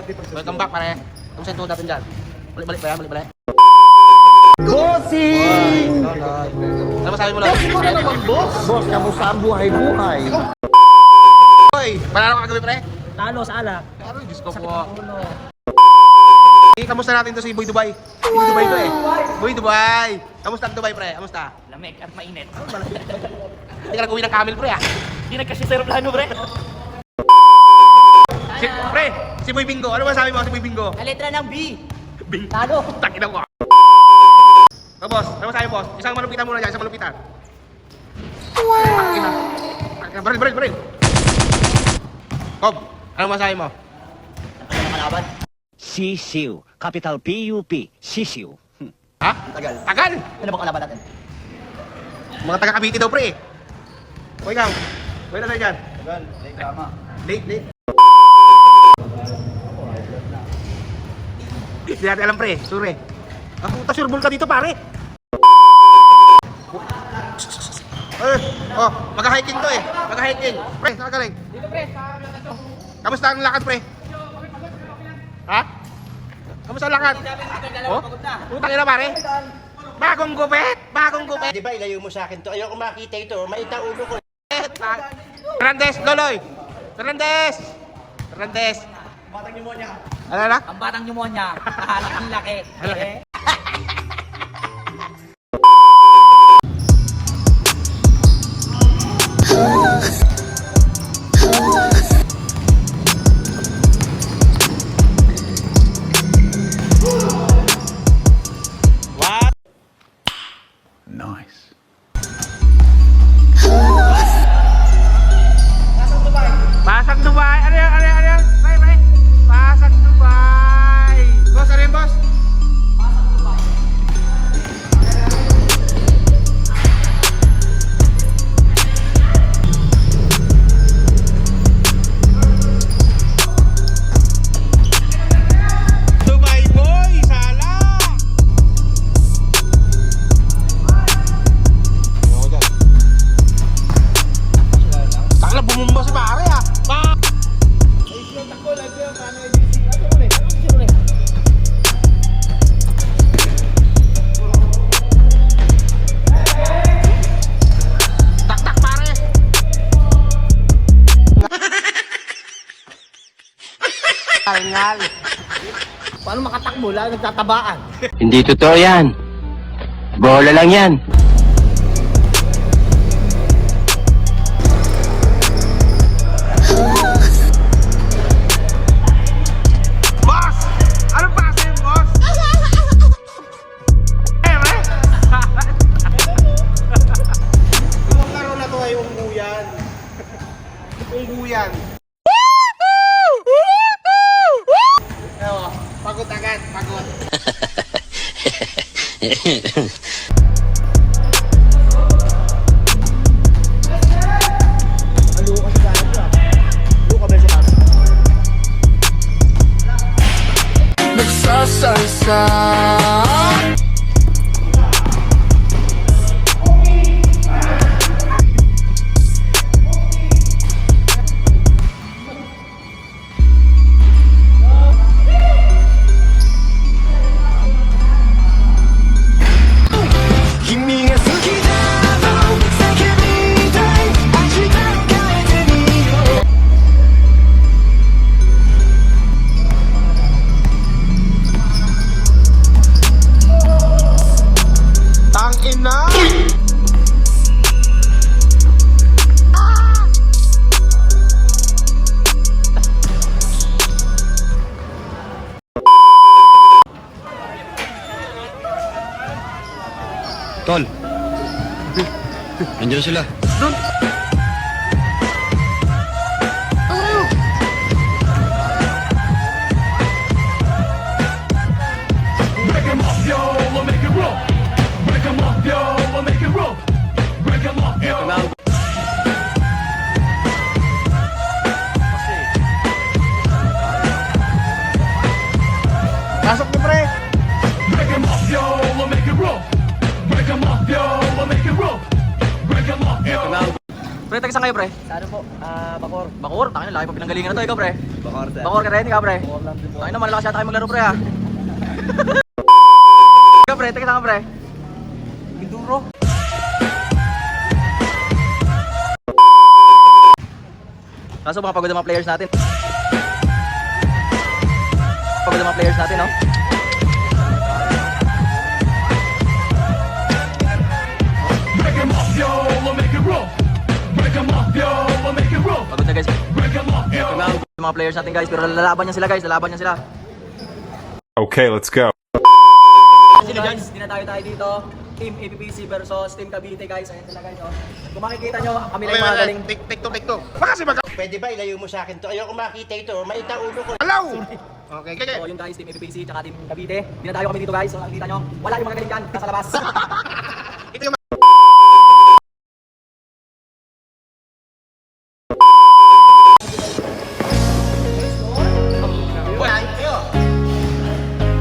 Welcome back, pare. Kamusta yung tuhod natin dyan? Balik-balik ba yan? Balik-balik? Bossing! Ano masabi mo lang? Ikaw na naman, boss! Boss, kamusta ang buhay-buhay? Hoy! Panalo ka kagabi, pre? Talo sa alak. Ano, Diyos ko Sakit po. ng ulo. Kamusta natin to si Boy Dubai? Boy Dubai to eh. Boy Dubai! Kamusta ang Dubai, pre? Kamusta? Lamig at mainit. Hindi ka nag-uwi ng camel, pre, ah. Hindi nagkasi sa aeroplano, pre. Pre, si Boy Bingo. Ano masabi mo si Boy Bingo? Ang letra ng B. Bingo. Talo. Takin ako. Oh, boss. Ano masabi, boss? Isang malupitan muna dyan, isang malupitan. Wow! Baril. Kob, ano masabi mo? Ano kalaban? Sisiw. Capital P-U-P. Sisiw. Ha? Tagal. Tagal! Ano ba kalaban natin? Mga taga Cavite daw, pre. O ikaw, wala na tayo dyan. Tagal, may drama. Late. Hindi natin alam, pre. Sure. Ang puta, sureball ka dito, pare. Oh, mag-hiking to eh. Mag-hiking. Pre, saan ka galing? Dito, pre. Kamusta ang lakad, pre? Ha? Kamusta ang lakad? Oh? Putang ina, pare. Bagong gupit. Di ba, ilayo mo sa akin to? Ayoko makita ito. Maita ulo ko. Fernandez, Loloy. Fernandez. Batang pneumonia. Ano na? Ang batang pneumonia. Ang laki. Eh? Nice. Pasag Dubai. Ano yan? Pre. Pasag Dubai. Boss, ano yan, boss? Dubai boy, sala. Takla bumumba si pare ah. Tak pare. Ngal. Paano makatakbo? Lalo nagtatabaan. Hindi totoo yan. Bola lang yan. Boss! Anong pasa yun, boss? Pre? Yung laro na to ay umuyan. Umuyan. Ewa, pagod agad, pagod. Tol. Nandiyan sila. Pasok niyo, pre. Pre, Pre, taga saan kayo, pre? Sa ano po? Bakor. Bakor? Tangin na, laki pa pinanggalingan na to, ikaw, pre. Bakor, sir. Bakor ka rin, ikaw, pre. Bakor lang din po. Tangin na, malakas yata kayo maglaro, pre, ha. Ikaw, pre, taga saan ka, pre? Binduro. Kaso mga pagod ang mga players natin. Pagod ang mga players natin, no? Pagod na guys. Yung mga players natin guys, pero lalaban niya sila guys, lalaban niya sila. Okay, let's go. Sila guys, dinatayo tayo dito. Team APPC versus Team Cavite guys. Ayan sila guys, oh. Kung makikita nyo, kami lang yung mga galing. Take two. Baka kasi mag... Pwede ba ilayo mo sa akin to? Ayoko makita ito. Maita ulo ko. Hello! Okay, So yung guys, Team APPC tsaka Team Cavite. Dinatayo kami dito guys, so nakikita nyo, wala yung mga galing dyan, nasa labas. Ito yung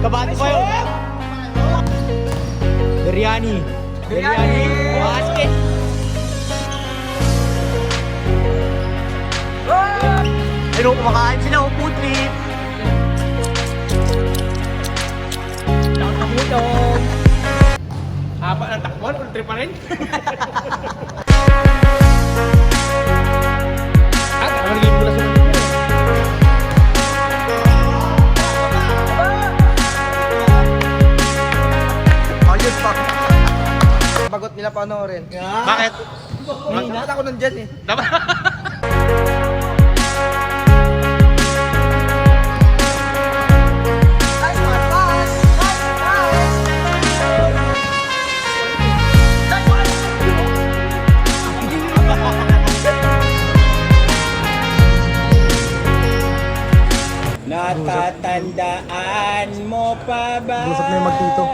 Kabati ko yun. Biryani. Biryani! Basket. Ayun, kumakain sila, oh, food trip. Nakakutong. haba ng takbuhan, ultra pa rin. Nagiging mula sa Ayos pa. Bagot nila panoorin. Bakit? Bakit ako nandyan eh. Dapat. Natatandaan mo pa ba? Busok na yung magtito.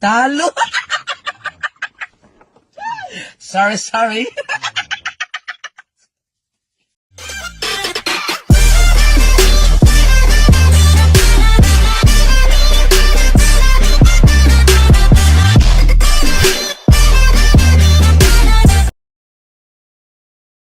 Talo. Sorry.